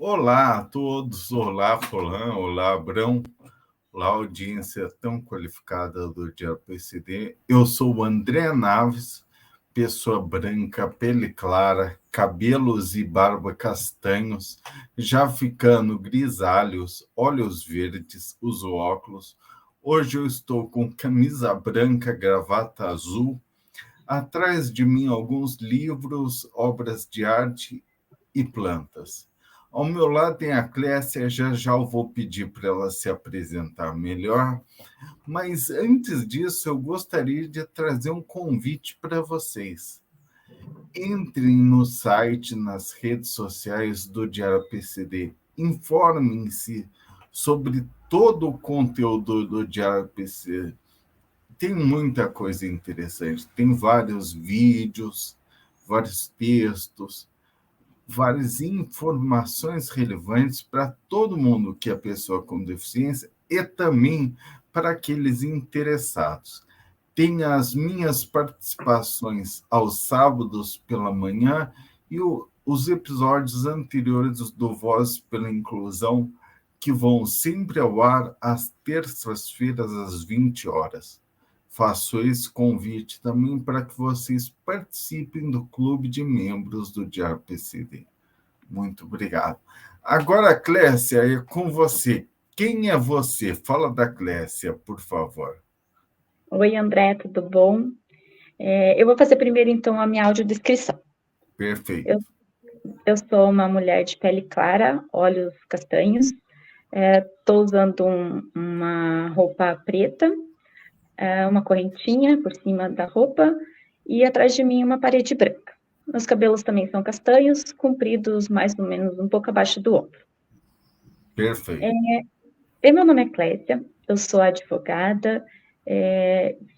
Olá a todos, olá Roland, olá Abrão, olá audiência tão qualificada do Diário PCD. Eu sou o André Naves, pessoa branca, pele clara, cabelos e barba castanhos, já ficando grisalhos, olhos verdes, uso óculos. Hoje eu estou com camisa branca, gravata azul, atrás de mim alguns livros, obras de arte e plantas. Ao meu lado tem a Clécia, já eu vou pedir para ela se apresentar melhor, mas antes disso eu gostaria de trazer um convite para vocês. Entrem no site, nas redes sociais do Diário PCD, informem-se sobre todo o conteúdo do Diário PCD. Tem muita coisa interessante, tem vários vídeos, vários textos, várias informações relevantes para todo mundo que é pessoa com deficiência e também para aqueles interessados. Tem as minhas participações aos sábados pela manhã e os episódios anteriores do Voz pela Inclusão, que vão sempre ao ar às terças-feiras, às 20 horas. Faço esse convite também para que vocês participem do clube de membros do Diário PCD. Muito obrigado. Agora, Clécia, é com você. Quem é você? Fala da Clécia, por favor. Oi, André, tudo bom? Eu vou fazer primeiro, então, a minha audiodescrição. Perfeito. Eu sou uma mulher de pele clara, olhos castanhos, estou usando uma roupa preta, uma correntinha por cima da roupa e atrás de mim uma parede branca. Meus cabelos também são castanhos, compridos mais ou menos um pouco abaixo do ombro. Perfeito. Meu nome é Clécia, eu sou advogada,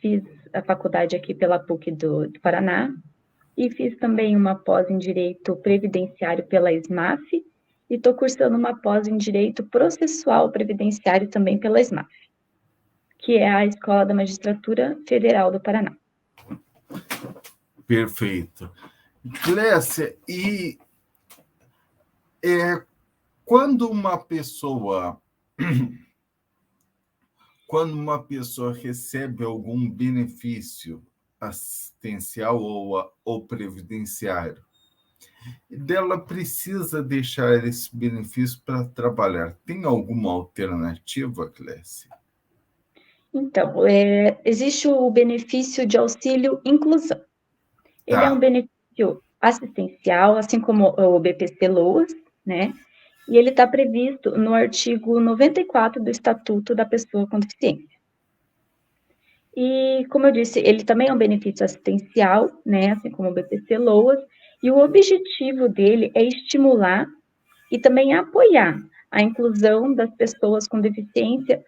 fiz a faculdade aqui pela PUC do Paraná e fiz também uma pós em Direito Previdenciário pela SMAF e estou cursando uma pós em Direito Processual Previdenciário também pela SMAF, que é a Escola da Magistratura Federal do Paraná. Perfeito. Clécia, e quando uma pessoa recebe algum benefício assistencial ou previdenciário, dela precisa deixar esse benefício para trabalhar. Tem alguma alternativa, Clécia? Então, existe o benefício de auxílio inclusão. Ele é um benefício assistencial, assim como o BPC-Loas, né? E ele está previsto no artigo 94 do Estatuto da Pessoa com Deficiência. E, como eu disse, ele também é um benefício assistencial, né? Assim como o BPC-Loas, e o objetivo dele é estimular e também apoiar a inclusão das pessoas com deficiência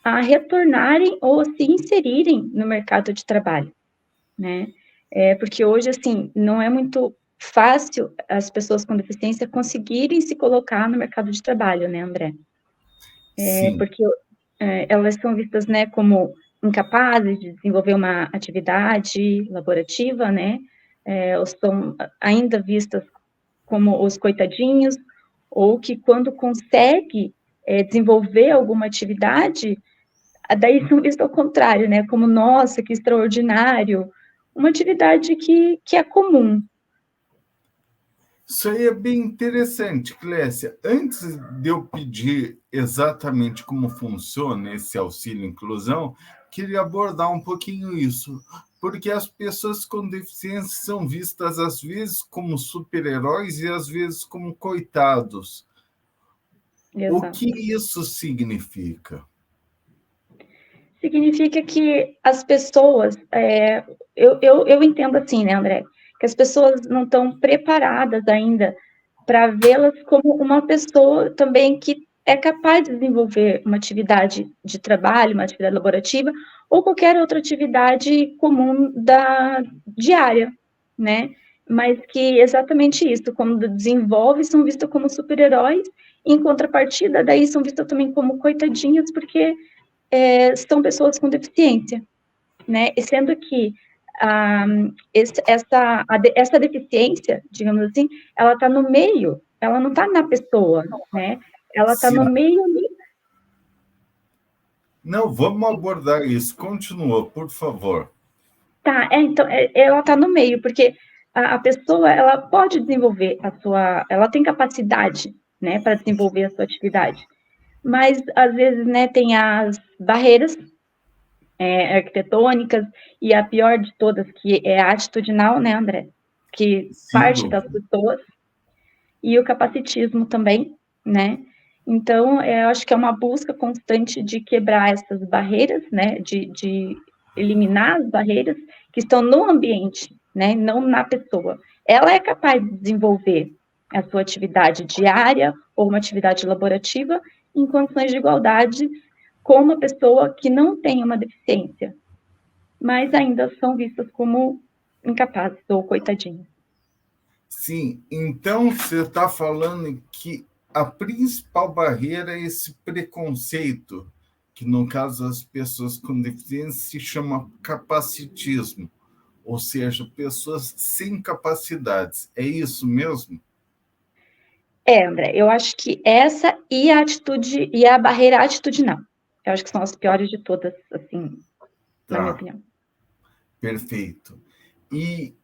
a retornarem ou se inserirem no mercado de trabalho, né? Porque hoje, assim, não é muito fácil as pessoas com deficiência conseguirem se colocar no mercado de trabalho, né, André? Sim. Porque elas são vistas, né, como incapazes de desenvolver uma atividade laborativa, né? Ou são ainda vistas como os coitadinhos, ou que quando consegue desenvolver alguma atividade, daí são vistos ao contrário, né? Como, nossa, que extraordinário, uma atividade que é comum. Isso aí é bem interessante, Clécia. Antes de eu pedir exatamente como funciona esse auxílio inclusão, queria abordar um pouquinho isso, porque as pessoas com deficiência são vistas às vezes como super-heróis e às vezes como coitados. Exato. O que isso significa? Significa que as pessoas, eu entendo assim, né, André, que as pessoas não estão preparadas ainda para vê-las como uma pessoa também que é capaz de desenvolver uma atividade de trabalho, uma atividade laborativa, ou qualquer outra atividade comum diária, né? Mas que exatamente isso, quando desenvolve, são vistos como super-heróis, em contrapartida, daí são vistos também como coitadinhas, porque são pessoas com deficiência, né? E sendo que essa deficiência, digamos assim, ela está no meio ela não está na pessoa, né? Ela está Se no meio ali. não, vamos abordar isso. Continua, por favor. Tá, então, ela está no meio, porque a pessoa, ela pode desenvolver ela tem capacidade, né, para desenvolver a sua atividade, mas, às vezes, né, tem as barreiras arquitetônicas, e a pior de todas, que é a atitudinal, né, André, que Sem parte das dúvida. pessoas, e o capacitismo também, né, então, eu acho que é uma busca constante de quebrar essas barreiras, né, de eliminar as barreiras que estão no ambiente, né, não na pessoa. Ela é capaz de desenvolver a sua atividade diária ou uma atividade laborativa em condições de igualdade com uma pessoa que não tem uma deficiência, mas ainda são vistas como incapazes ou coitadinhas. Sim, então você está falando que a principal barreira é esse preconceito, que no caso das pessoas com deficiência se chama capacitismo, ou seja, pessoas sem capacidades. É isso mesmo? André, eu acho que essa e a atitude e a barreira atitudinal. Eu acho que são as piores de todas, assim, na minha Tá, opinião. perfeito. E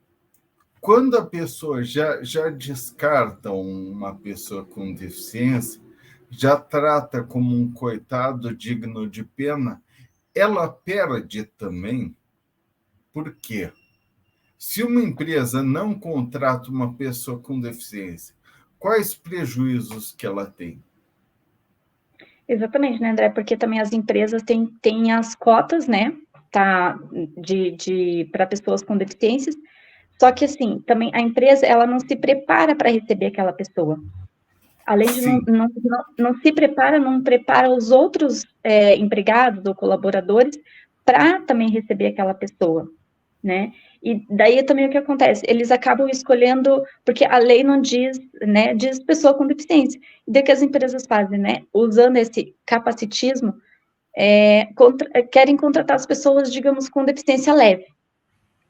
quando a pessoa já descarta uma pessoa com deficiência, já trata como um coitado digno de pena, ela perde também. Por quê? Se uma empresa não contrata uma pessoa com deficiência, quais prejuízos que ela tem? Exatamente, né, André? Porque também as empresas têm as cotas, né, tá, para pessoas com deficiências, só que, assim, também a empresa, ela não se prepara para receber aquela pessoa. Além de Sim, não se prepara, não prepara os outros empregados ou colaboradores para também receber aquela pessoa, né? E daí também o que acontece? Eles acabam escolhendo, porque a lei não diz, né, diz pessoa com deficiência. E daí o que as empresas fazem, né? Usando esse capacitismo, querem contratar as pessoas, digamos, com deficiência leve,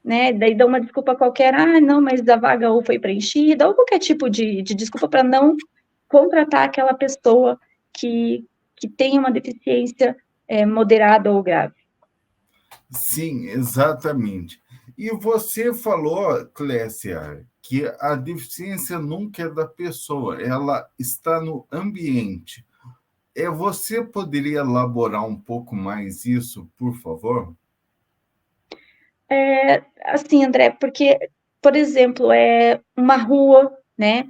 né? Daí dão uma desculpa qualquer, não, mas a vaga ou foi preenchida, ou qualquer tipo de desculpa para não contratar aquela pessoa que tem uma deficiência moderada ou grave. sim, exatamente. E você falou, Clécia, que a deficiência nunca é da pessoa, ela está no ambiente. Você poderia elaborar um pouco mais isso, por favor? Assim, André, porque, por exemplo, uma rua, né,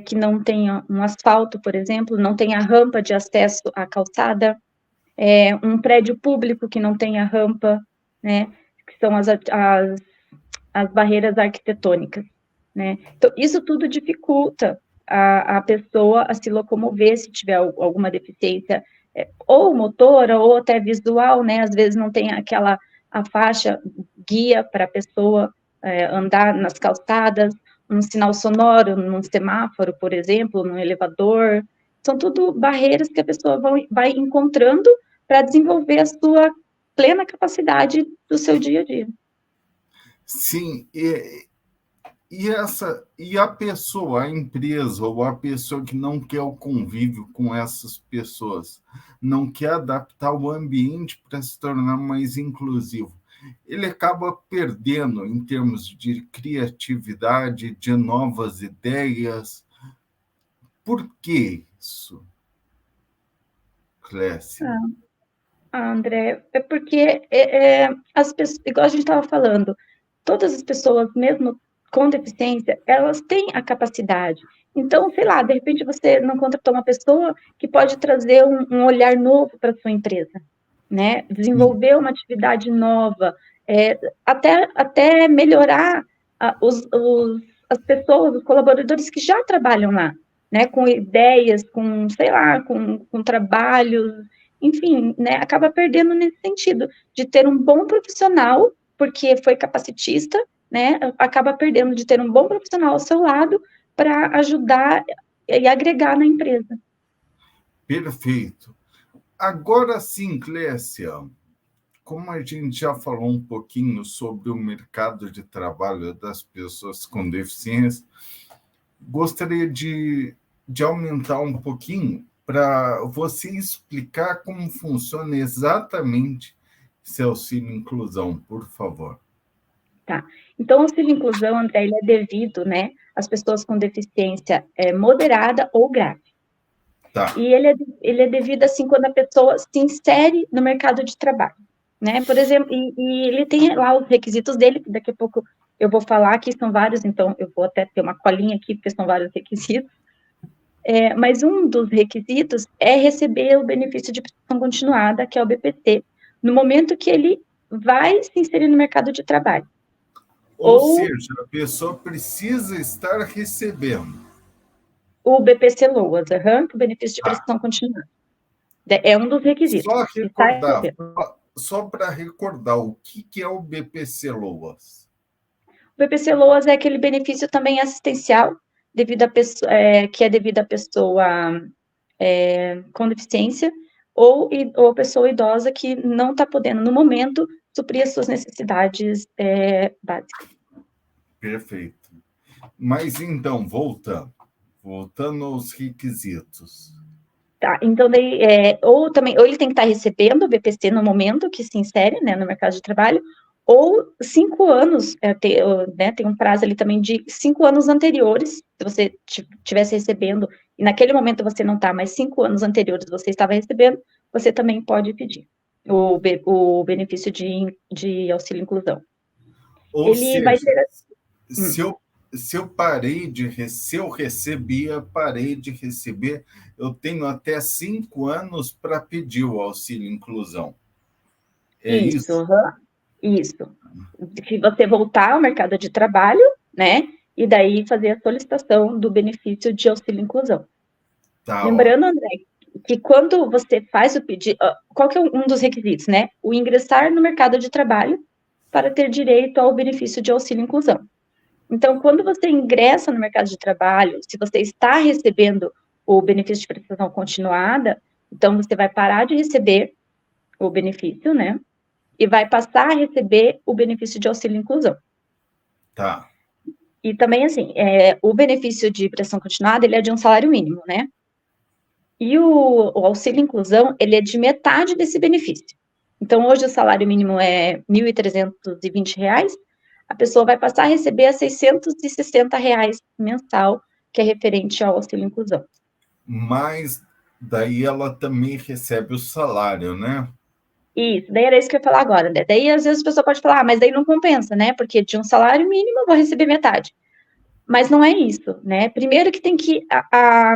que não tenha um asfalto, por exemplo, não tenha rampa de acesso à calçada, um prédio público que não tenha rampa, né, que são as barreiras arquitetônicas, né. Então, isso tudo dificulta a pessoa a se locomover se tiver alguma deficiência, ou motora, ou até visual, né, às vezes não tem a faixa guia para a pessoa andar nas calçadas, um sinal sonoro num semáforo, por exemplo, num elevador, são tudo barreiras que a pessoa vai encontrando para desenvolver a sua plena capacidade do seu dia a dia. Sim, e a pessoa, a empresa ou a pessoa que não quer o convívio com essas pessoas, não quer adaptar o ambiente para se tornar mais inclusivo, ele acaba perdendo em termos de criatividade, de novas ideias. Por que isso, Clécia? André, é porque as pessoas, igual a gente estava falando, todas as pessoas, mesmo com deficiência, elas têm a capacidade. Então, sei lá, de repente você não contratou uma pessoa que pode trazer um olhar novo para a sua empresa, né? Sim, Desenvolver uma atividade nova, até melhorar as pessoas, os colaboradores que já trabalham lá, né? Com ideias, com, sei lá, com trabalhos, enfim, né, acaba perdendo nesse sentido, de ter um bom profissional, porque foi capacitista, né, acaba perdendo de ter um bom profissional ao seu lado para ajudar e agregar na empresa. perfeito. Agora sim, Clécia, como a gente já falou um pouquinho sobre o mercado de trabalho das pessoas com deficiência, gostaria de de aumentar um pouquinho para você explicar como funciona exatamente esse auxílio inclusão, por favor. Tá. Então, o auxílio inclusão, André, ele é devido, né, às pessoas com deficiência moderada ou grave. Tá. E ele é devido, assim, quando a pessoa se insere no mercado de trabalho, né? Por exemplo, e ele tem lá os requisitos dele, que daqui a pouco eu vou falar, que são vários, então eu vou até ter uma colinha aqui, porque são vários requisitos. Mas um dos requisitos é receber o benefício de prestação continuada, que é o BPC, no momento que ele vai se inserir no mercado de trabalho. Ou seja, a pessoa precisa estar recebendo. O BPC Loas, o benefício de prestação continuada. É um dos requisitos. Só para recordar, o que é o BPC Loas? O BPC Loas é aquele benefício também assistencial, devido a pessoa, que é devido à pessoa com deficiência ou pessoa idosa que não está podendo, no momento, suprir as suas necessidades básicas. Perfeito. Mas então, voltando aos requisitos. Tá, então daí, ou ele tem que estar recebendo o BPC no momento que se insere, né, no mercado de trabalho, ou 5 anos, tem um prazo ali também de 5 anos anteriores, se você estivesse recebendo, e naquele momento você não está, mas 5 anos anteriores você estava recebendo, você também pode pedir o benefício de auxílio inclusão. Ou seja, se eu recebia, parei de receber, eu tenho até 5 anos para pedir o auxílio inclusão. É isso? Isso. Se você voltar ao mercado de trabalho, né, e daí fazer a solicitação do benefício de auxílio inclusão. Tá, lembrando, André, que quando você faz o pedido, qual que é um dos requisitos, né? O ingressar no mercado de trabalho para ter direito ao benefício de auxílio inclusão. Então, quando você ingressa no mercado de trabalho, se você está recebendo o benefício de prestação continuada, então você vai parar de receber o benefício, né? E vai passar a receber o benefício de auxílio inclusão. Tá. E também, assim, o benefício de prestação continuada, ele é de um salário mínimo, né? E o auxílio inclusão, ele é de metade desse benefício. Então, hoje o salário mínimo é R$ 1.320, a pessoa vai passar a receber R$ 660 mensal, que é referente ao auxílio inclusão. Mas daí ela também recebe o salário, né? Isso, daí era isso que eu ia falar agora, né? Daí, às vezes, a pessoa pode falar, mas daí não compensa, né? Porque de um salário mínimo eu vou receber metade. Mas não é isso, né? Primeiro que tem que a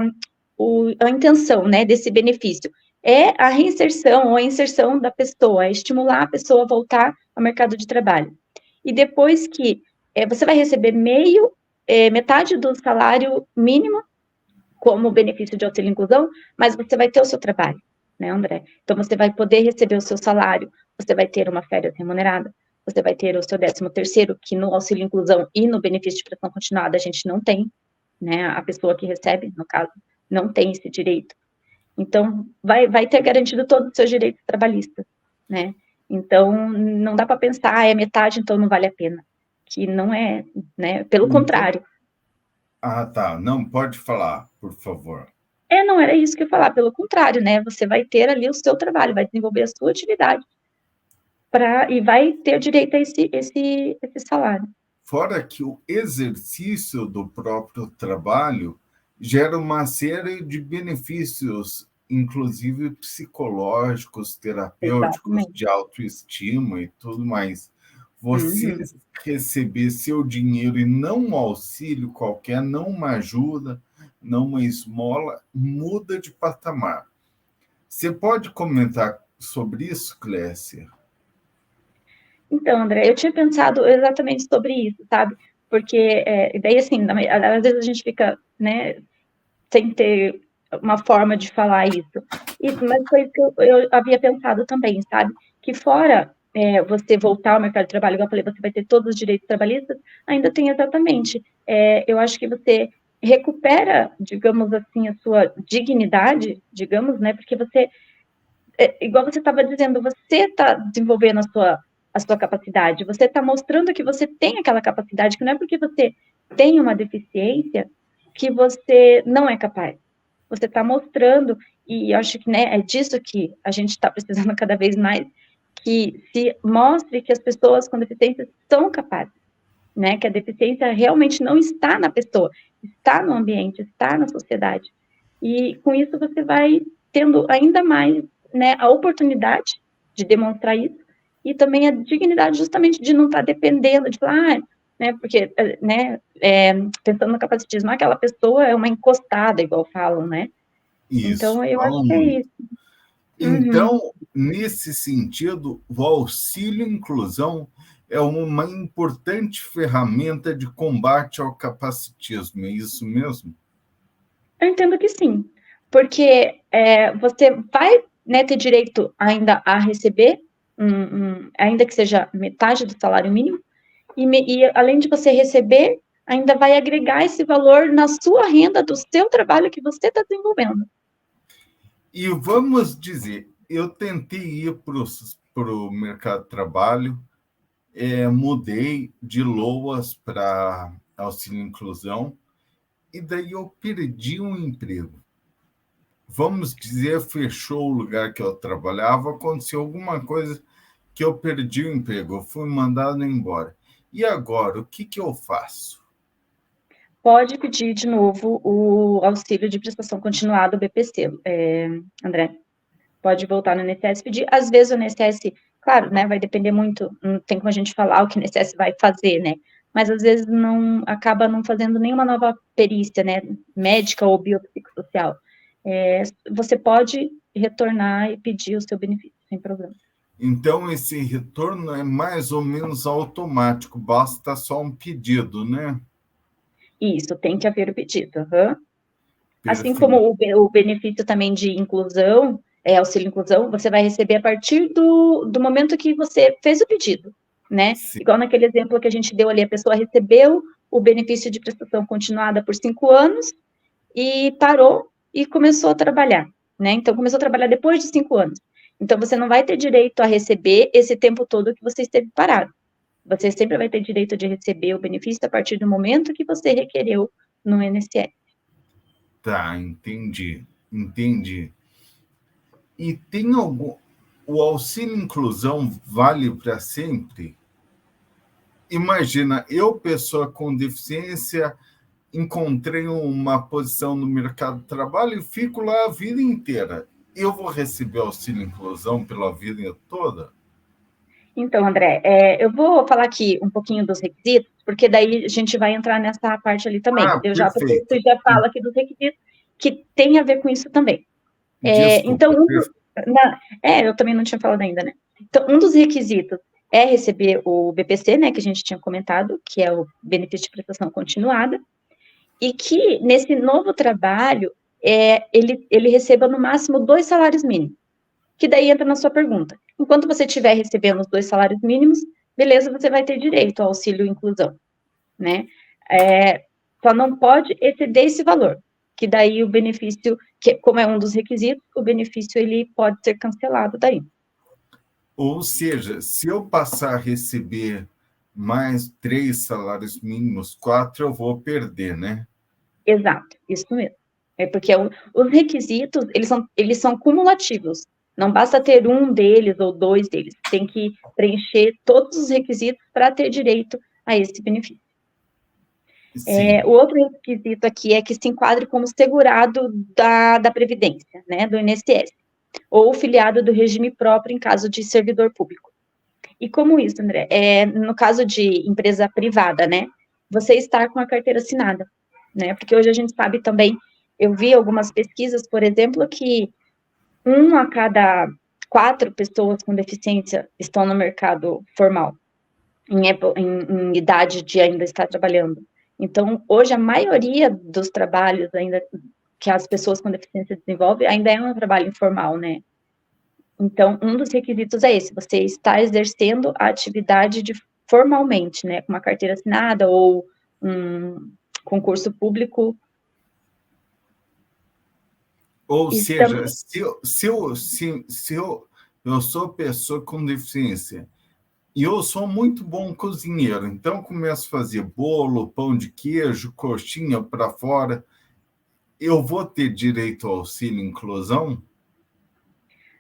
intenção, né, desse benefício é a reinserção ou a inserção da pessoa, é estimular a pessoa a voltar ao mercado de trabalho. E depois que você vai receber metade do salário mínimo como benefício de auxílio inclusão, mas você vai ter o seu trabalho, né, André? Então, você vai poder receber o seu salário, você vai ter uma férias remunerada, você vai ter o seu 13º, que no auxílio inclusão e no benefício de prestação continuada a gente não tem, né? A pessoa que recebe, no caso, não tem esse direito. Então, vai ter garantido todos os seus direitos trabalhistas, né? Então, não dá para pensar, é metade, então não vale a pena. Que não é, né? Pelo contrário. Ah, tá. Não, pode falar, por favor. Não era isso que eu ia falar, pelo contrário, né? Você vai ter ali o seu trabalho, vai desenvolver a sua atividade e vai ter direito a esse salário. Fora que o exercício do próprio trabalho gera uma série de benefícios, inclusive psicológicos, terapêuticos, exatamente, de autoestima e tudo mais. Você receber seu dinheiro e não um auxílio qualquer, não uma ajuda, não uma esmola, muda de patamar. Você pode comentar sobre isso, Clécia? Então, André, eu tinha pensado exatamente sobre isso, sabe? Porque, daí, assim, às vezes a gente fica, né, sem ter uma forma de falar isso. Mas foi isso que eu havia pensado também, sabe? Que fora você voltar ao mercado de trabalho, igual eu falei, você vai ter todos os direitos trabalhistas, ainda tem exatamente. Eu acho que você recupera, digamos assim, a sua dignidade, digamos, né? Porque você, igual você estava dizendo, você está desenvolvendo a sua capacidade, você está mostrando que você tem aquela capacidade, que não é porque você tem uma deficiência que você não é capaz. Você está mostrando, e eu acho que, né, é disso que a gente está precisando cada vez mais, que se mostre que as pessoas com deficiência são capazes, né, que a deficiência realmente não está na pessoa, está no ambiente, está na sociedade. E com isso você vai tendo ainda mais, né, a oportunidade de demonstrar isso e também a dignidade justamente de não estar dependendo de falar, né, porque, né, pensando no capacitismo, aquela pessoa é uma encostada, igual falam, né? Isso, Então, eu acho falam que é muito. isso. Uhum. Então, nesse sentido, o auxílio inclusão é uma importante ferramenta de combate ao capacitismo, é isso mesmo? Eu entendo que sim, porque você vai, né, ter direito ainda a receber, ainda que seja metade do salário mínimo, e além de você receber, ainda vai agregar esse valor na sua renda do seu trabalho que você está desenvolvendo. E vamos dizer, eu tentei ir para o mercado de trabalho, mudei de LOAS para auxílio inclusão, e daí eu perdi um emprego. Vamos dizer, fechou o lugar que eu trabalhava, aconteceu alguma coisa que eu perdi o emprego, eu fui mandado embora. E agora, o que eu faço? Pode pedir de novo o auxílio de prestação continuada, o BPC, André. Pode voltar no INSS e pedir. Às vezes o INSS, claro, né, vai depender muito, não tem como a gente falar o que o INSS vai fazer, né? Mas às vezes não acaba não fazendo nenhuma nova perícia, né, médica ou biopsicossocial. Você pode retornar e pedir o seu benefício, sem problema. Então, esse retorno é mais ou menos automático, basta só um pedido, né? Isso, tem que haver o pedido. Uhum. Assim como Perfeito. o benefício também de inclusão, auxílio inclusão, você vai receber a partir do momento que você fez o pedido, né? Sim. Igual naquele exemplo que a gente deu ali, a pessoa recebeu o benefício de prestação continuada por 5 anos e parou e começou a trabalhar, né? Então, começou a trabalhar depois de 5 anos. Então, você não vai ter direito a receber esse tempo todo que você esteve parado. Você sempre vai ter direito de receber o benefício a partir do momento que você requereu no INSS. Tá, entendi. E tem algum. O auxílio inclusão vale para sempre? Imagina, eu, pessoa com deficiência, encontrei uma posição no mercado de trabalho e fico lá a vida inteira. Eu vou receber auxílio inclusão pela vida toda? Então, André, eu vou falar aqui um pouquinho dos requisitos, porque daí a gente vai entrar nessa parte ali também. Ah, Eu já aproveito perfeito. e já falo aqui dos requisitos que tem a ver com isso também. Então, Desculpa. eu também não tinha falado ainda, né? Então, um dos requisitos é receber o BPC, né, que a gente tinha comentado, que é o benefício de prestação continuada, e que nesse novo trabalho ele receba no máximo 2 salários mínimos. Que daí entra na sua pergunta. Enquanto você estiver recebendo os 2 salários mínimos, beleza, você vai ter direito ao auxílio inclusão, né? Só não pode exceder esse valor, que daí o benefício, que como é um dos requisitos, o benefício ele pode ser cancelado daí. Ou seja, se eu passar a receber mais 3 salários mínimos, 4, eu vou perder, né? Exato, isso mesmo. Porque os requisitos, eles são cumulativos. Não basta ter um deles ou 2 deles. Tem que preencher todos os requisitos para ter direito a esse benefício. Sim. O outro requisito aqui é que se enquadre como segurado da Previdência, né, do INSS, ou filiado do regime próprio em caso de servidor público. E como isso, André? No caso de empresa privada, né, você está com a carteira assinada, né, porque hoje a gente sabe também, eu vi algumas pesquisas, por exemplo, que 1 a cada 4 pessoas com deficiência estão no mercado formal, em idade de ainda estar trabalhando. Então, hoje, a maioria dos trabalhos ainda que as pessoas com deficiência desenvolvem ainda é um trabalho informal, né? Então, um dos requisitos é esse, você está exercendo a atividade formalmente, né, com uma carteira assinada ou um concurso público. Ou E seja, também, se eu sou pessoa com deficiência E eu sou muito bom cozinheiro, então começo a fazer bolo, pão de queijo, coxinha para fora. Eu vou ter direito ao auxílio inclusão?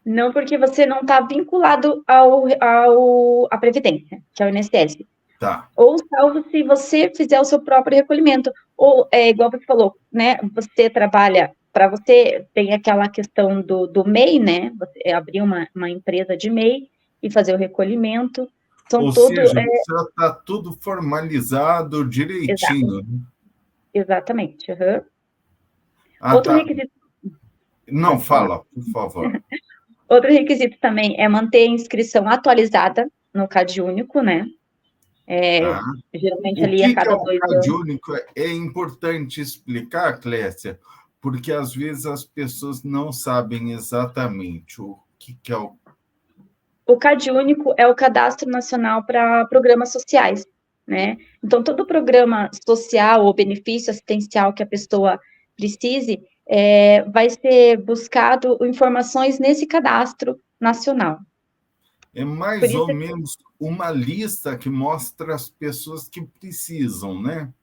Não, porque você não está vinculado à Previdência, que é o INSS. Tá. Ou salvo se você fizer o seu próprio recolhimento. Ou, igual você falou, né? Você trabalha, para você, tem aquela questão do MEI, né? Você abrir uma empresa de MEI e fazer o recolhimento. São Ou todo. seja, já está tudo formalizado Exato, direitinho. exatamente. Uhum. Ah, Outro tá. requisito, Não, pode falar. fala, por favor. Outro requisito também é manter a inscrição atualizada no CAD único, né? Tá? Geralmente O ali a que é cada o 2 anos. CadÚnico? É importante explicar, Clécia, porque às vezes as pessoas não sabem exatamente o que é o. O CAD único é o Cadastro Nacional para Programas Sociais, né? Então, todo programa social ou benefício assistencial que a pessoa precise, vai ser buscado informações nesse cadastro nacional. É Por mais ou isso que, menos uma lista que mostra as pessoas que precisam, né?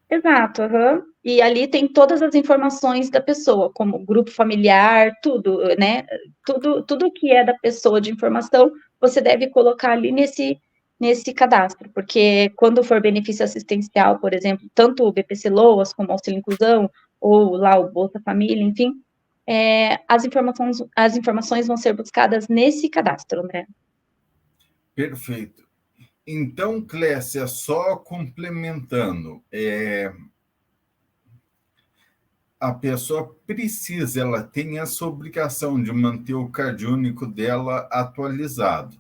exato, uhum. E ali tem todas as informações da pessoa, como grupo familiar, tudo, né? Tudo que é da pessoa de informação, você deve colocar ali nesse cadastro, porque quando for benefício assistencial, por exemplo, tanto o BPC Loas como o Auxílio Inclusão, ou lá o Bolsa Família, enfim, as informações vão ser buscadas nesse cadastro, André. Perfeito. Então, Clécia, só complementando, a pessoa precisa, ela tem essa obrigação de manter o CadÚnico dela atualizado.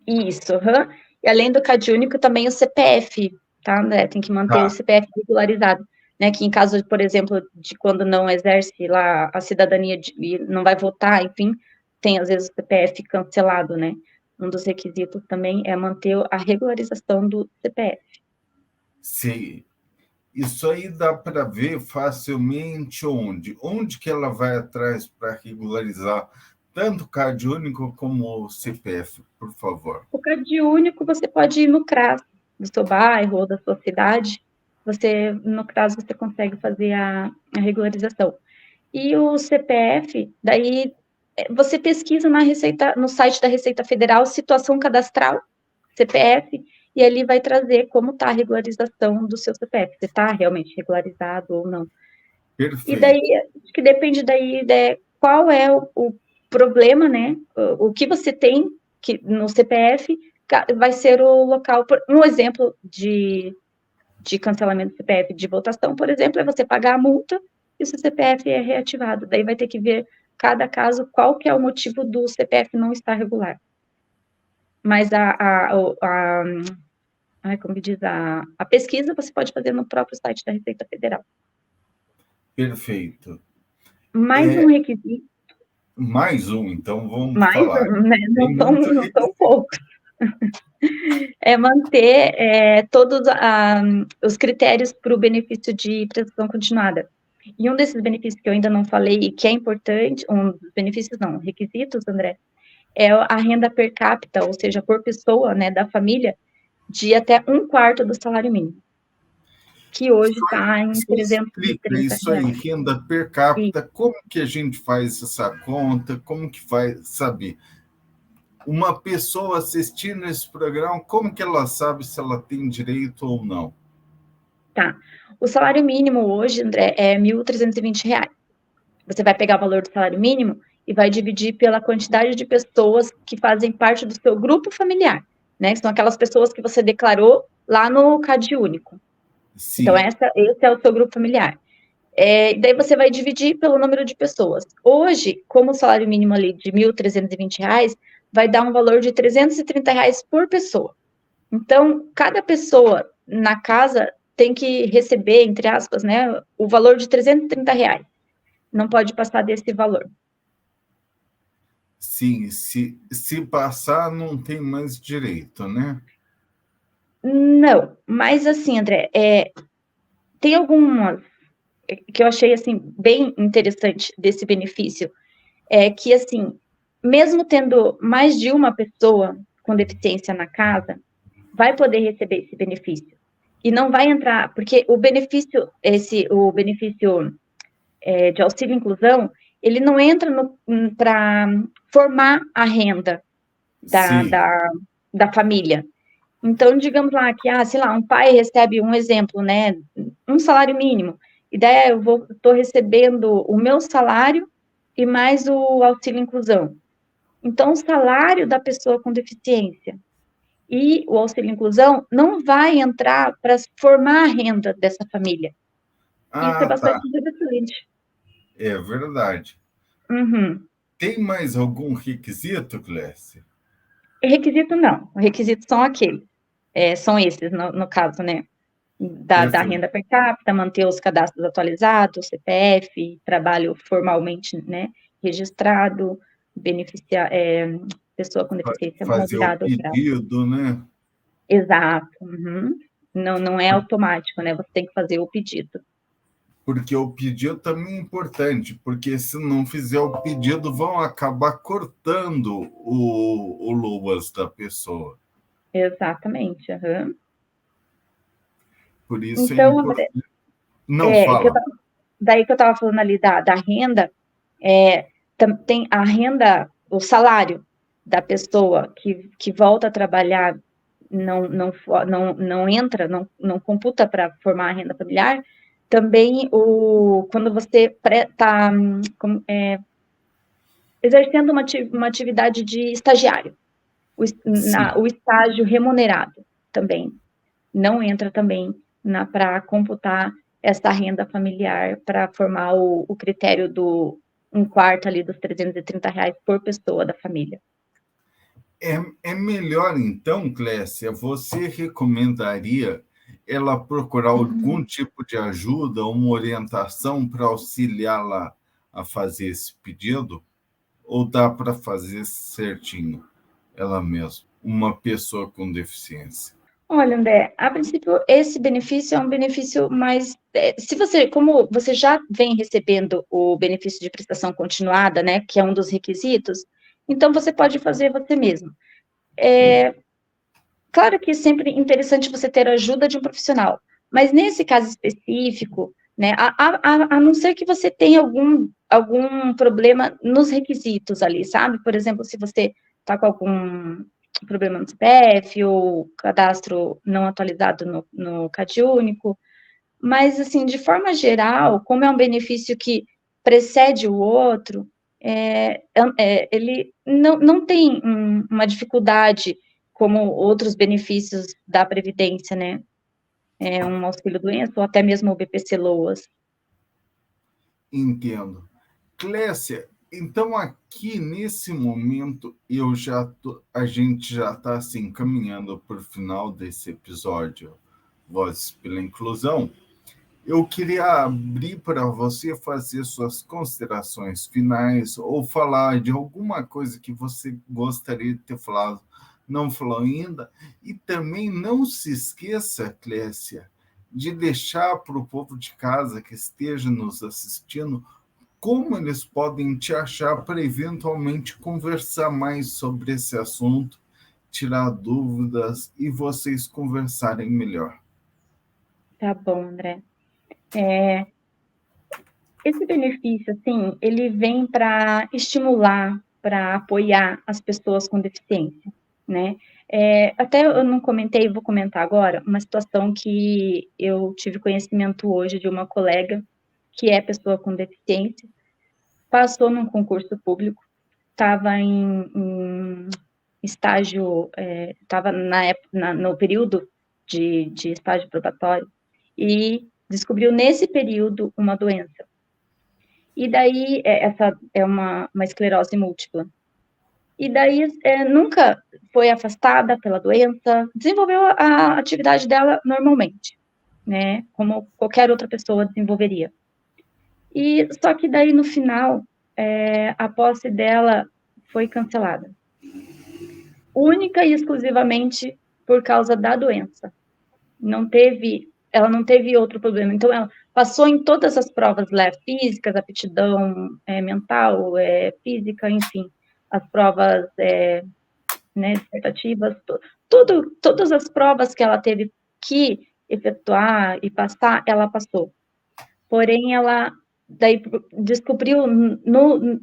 Isso, uhum. E além do CAD único, também o CPF, tá, André? Tem que manter o Tá. CPF regularizado, né? Que em caso, por exemplo, de quando não exerce lá a cidadania e não vai votar, enfim, tem às vezes o CPF cancelado, né? Um dos requisitos também é manter a regularização do CPF. Sim. Isso aí dá para ver facilmente onde? Onde que ela vai atrás para regularizar tanto o CadÚnico como o CPF, por favor? O CAD único você pode ir no CRAS do seu bairro ou da sua cidade. No CRAS, você consegue fazer a regularização. E o CPF, daí você pesquisa no site da Receita Federal, situação cadastral, CPF, e ali vai trazer como está a regularização do seu CPF, se está realmente regularizado ou não. E daí, Perfeito. acho que depende daí de qual é o problema, né? O que você tem no CPF vai ser o local. Um exemplo de cancelamento do CPF de votação, por exemplo, é você pagar a multa e o seu CPF é reativado. Daí vai ter que ver cada caso qual que é o motivo do CPF não estar regular. Mas como que diz, a pesquisa você pode fazer no próprio site da Receita Federal. Perfeito. Mais um requisito, Mais um, então vamos mais falar. um, né? Tem muito Não são requisito. poucos. É manter todos os critérios para o benefício de prestação continuada. E um desses benefícios que eu ainda não falei e que é importante, um dos benefícios não, requisitos, André, é a renda per capita, ou seja, por pessoa, né, da família, de até 1/4 do salário mínimo, que hoje está em Só explica 330 isso aí, reais. renda per E, capita, como que a gente faz essa conta, como que faz, sabe? Uma pessoa assistindo esse programa, como que ela sabe se ela tem direito ou não? tá. O salário mínimo hoje, André, é R$ 1.320. Você vai pegar o valor do salário mínimo e vai dividir pela quantidade de pessoas que fazem parte do seu grupo familiar, né? Que são aquelas pessoas que você declarou lá no CAD único. Então, Sim, esse é o seu grupo familiar. Daí você vai dividir pelo número de pessoas. Hoje, como o salário mínimo ali de R$ 1.320, vai dar um valor de R$ 330 por pessoa. Então, cada pessoa na casa tem que receber, entre aspas, né, o valor de R$ 330. Não pode passar desse valor. sim, se passar, não tem mais direito, né? Não, mas assim, André, tem algumas que eu achei assim bem interessante desse benefício, que assim, mesmo tendo mais de uma pessoa, com deficiência na casa vai poder receber esse benefício. E não vai entrar, porque o benefício de auxílio inclusão, ele não entra para formar a renda da família. Então, digamos lá que, sei lá, um pai recebe um exemplo, né, um salário mínimo, e daí eu estou recebendo o meu salário e mais o auxílio inclusão. Então, o salário da pessoa com deficiência e o auxílio inclusão não vai entrar para formar a renda dessa família. Isso é bastante interessante. É verdade. Uhum. Tem mais algum requisito, Clécia? Requisito não. O requisito são aqueles. São esses, no caso, né? Da renda per capita, manter os cadastros atualizados, CPF, trabalho formalmente, né, registrado, pessoa com deficiência fazer o pedido, né? Exato. Uhum. Não é automático, né? Você tem que fazer o pedido. Porque o pedido também é importante, porque se não fizer o pedido, vão acabar cortando o LOAS da pessoa. Exatamente. Uhum. Por isso então, é importante. Não fala. Daí que eu estava falando ali da renda, tem a renda, o salário da pessoa que volta a trabalhar não entra, não computa para formar a renda familiar. Também quando você está exercendo uma atividade de estagiário, o estágio remunerado também não entra também para computar essa renda familiar para formar o critério do 1/4 ali dos R$330 por pessoa da família. É melhor, então, Clécia, você recomendaria ela procurar algum tipo de ajuda, uma orientação para auxiliá-la a fazer esse pedido? Ou dá para fazer certinho ela mesma, uma pessoa com deficiência? Olha, André, a princípio, esse benefício é um benefício mais... como você já vem recebendo o benefício de prestação continuada, né, que é um dos requisitos, então você pode fazer você mesmo. Claro que é sempre interessante você ter a ajuda de um profissional, mas nesse caso específico, né, a não ser que você tenha algum problema nos requisitos ali, sabe? Por exemplo, se você está com algum problema no CPF ou cadastro não atualizado no CadÚnico, mas, assim, de forma geral, como é um benefício que precede o outro, ele não tem uma dificuldade como outros benefícios da Previdência, né? Um auxílio-doença ou até mesmo o BPC-LOAS. Entendo. Clécia, então aqui nesse momento a gente já está assim caminhando para o final desse episódio Vozes pela Inclusão. Eu queria abrir para você fazer suas considerações finais ou falar de alguma coisa que você gostaria de ter falado, não falou ainda. E também não se esqueça, Clécia, de deixar para o povo de casa que esteja nos assistindo como eles podem te achar para eventualmente conversar mais sobre esse assunto, tirar dúvidas e vocês conversarem melhor. Tá bom, André. Esse benefício, assim, ele vem para estimular, para apoiar as pessoas com deficiência, né? Até eu não comentei, vou comentar agora, uma situação que eu tive conhecimento hoje de uma colega que é pessoa com deficiência, passou num concurso público, estava em estágio, estava no período de estágio probatório, e descobriu nesse período uma doença. E daí, essa é uma esclerose múltipla. E daí, nunca foi afastada pela doença, desenvolveu a atividade dela normalmente, né? Como qualquer outra pessoa desenvolveria. E só que daí, no final, a posse dela foi cancelada. Única e exclusivamente por causa da doença. Ela não teve outro problema. Então, ela passou em todas as provas físicas, aptidão mental, física, enfim, as provas né, dissertativas, todas as provas que ela teve que efetuar e passar, ela passou. Porém, ela daí descobriu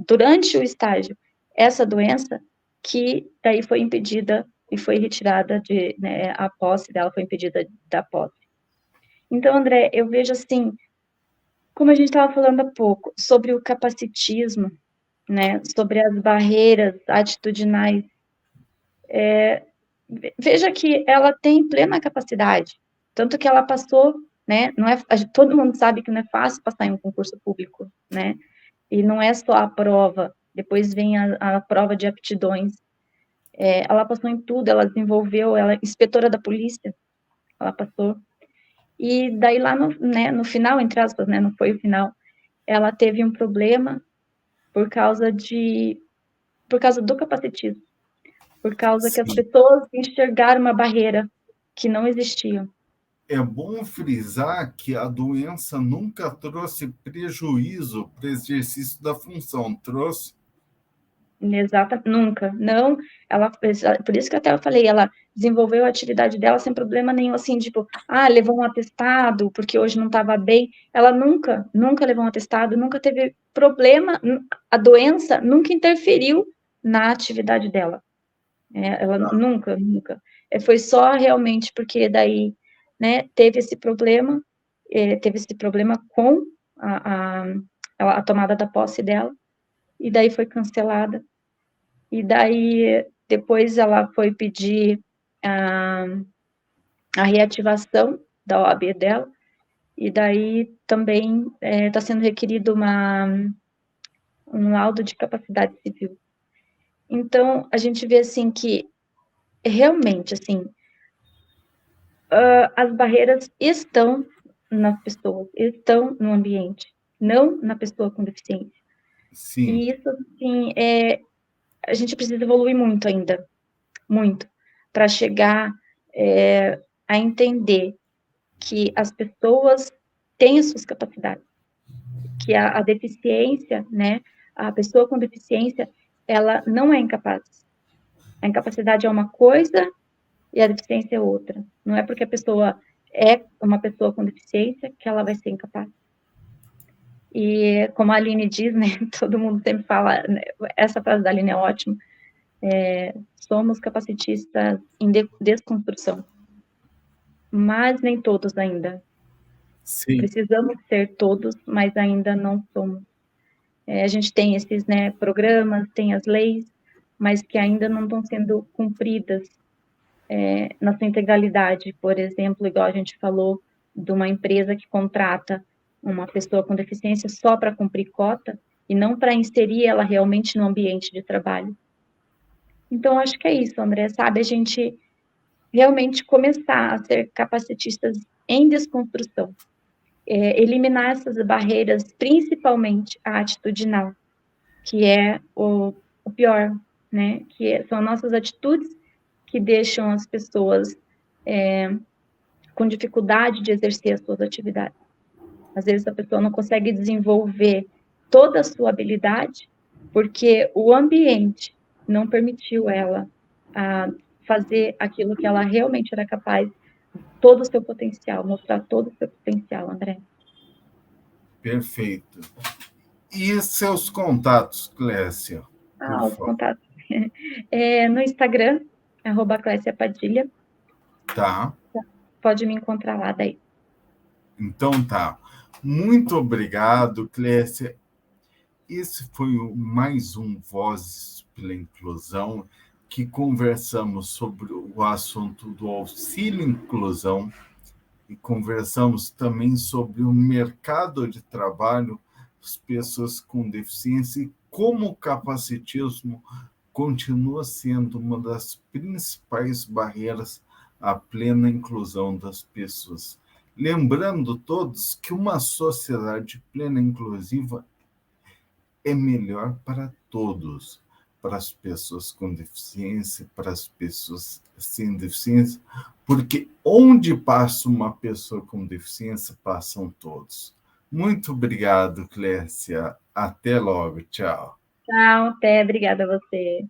durante o estágio essa doença, que daí foi impedida e foi retirada né, a posse dela foi impedida da posse. Então, André, eu vejo assim, como a gente estava falando há pouco, sobre o capacitismo, né, sobre as barreiras atitudinais, veja que ela tem plena capacidade, tanto que ela passou, né, não é, todo mundo sabe que não é fácil passar em um concurso público, né, e não é só a prova, depois vem a prova de aptidões, ela passou em tudo, ela desenvolveu, ela é inspetora da polícia, ela passou, e daí lá né, no final, entre aspas, né, não foi o final, ela teve um problema por causa do capacitismo, por causa que as Sim. pessoas enxergaram uma barreira que não existia. É bom frisar que a doença nunca trouxe prejuízo para o exercício da função, trouxe? Exata, nunca, não, ela, por isso que até eu falei, ela desenvolveu a atividade dela sem problema nenhum, assim, tipo, levou um atestado, porque hoje não estava bem, ela nunca levou um atestado, nunca teve problema, a doença nunca interferiu na atividade dela, ela nunca, foi só realmente porque daí, né, teve esse problema com a tomada da posse dela, e daí foi cancelada, e daí, depois ela foi pedir a reativação da OAB dela, e daí também está sendo requerido um laudo de capacidade civil. Então, a gente vê, assim, que realmente, assim, as barreiras estão nas pessoas, estão no ambiente, não na pessoa com deficiência. Sim. E isso, assim, a gente precisa evoluir muito ainda, muito, para chegar a entender que as pessoas têm as suas capacidades, que a deficiência, né, a pessoa com deficiência, ela não é incapaz. A incapacidade é uma coisa e a deficiência é outra. Não é porque a pessoa é uma pessoa com deficiência que ela vai ser incapaz. E como a Aline diz, né, todo mundo sempre fala, né, essa frase da Aline é ótima, somos capacitistas em desconstrução, mas nem todos ainda. Sim. Precisamos ser todos, mas ainda não somos. A gente tem esses, né, programas, tem as leis, mas que ainda não estão sendo cumpridas na sua integralidade. Por exemplo, igual a gente falou de uma empresa que contrata uma pessoa com deficiência só para cumprir cota e não para inserir ela realmente no ambiente de trabalho. Então, acho que é isso, André, sabe? A gente realmente começar a ser capacitistas em desconstrução, eliminar essas barreiras, principalmente a atitudinal, que é o pior, né? Que são nossas atitudes que deixam as pessoas com dificuldade de exercer as suas atividades. Às vezes a pessoa não consegue desenvolver toda a sua habilidade porque o ambiente não permitiu ela fazer aquilo que ela realmente era capaz, todo o seu potencial, mostrar todo o seu potencial, André. Perfeito. E seus contatos, Clécia, por Os favor? contatos. No Instagram, @Clécia Padilha. Tá. Pode me encontrar lá daí. Então tá. Muito obrigado, Clécia. Esse foi mais um Vozes pela Inclusão, que conversamos sobre o assunto do auxílio inclusão e conversamos também sobre o mercado de trabalho das pessoas com deficiência e como o capacitismo continua sendo uma das principais barreiras à plena inclusão das pessoas. Lembrando todos que uma sociedade plena inclusiva é melhor para todos, para as pessoas com deficiência, para as pessoas sem deficiência, porque onde passa uma pessoa com deficiência, passam todos. Muito obrigado, Clécia. Até logo. Tchau. Tchau, até. Obrigada a você.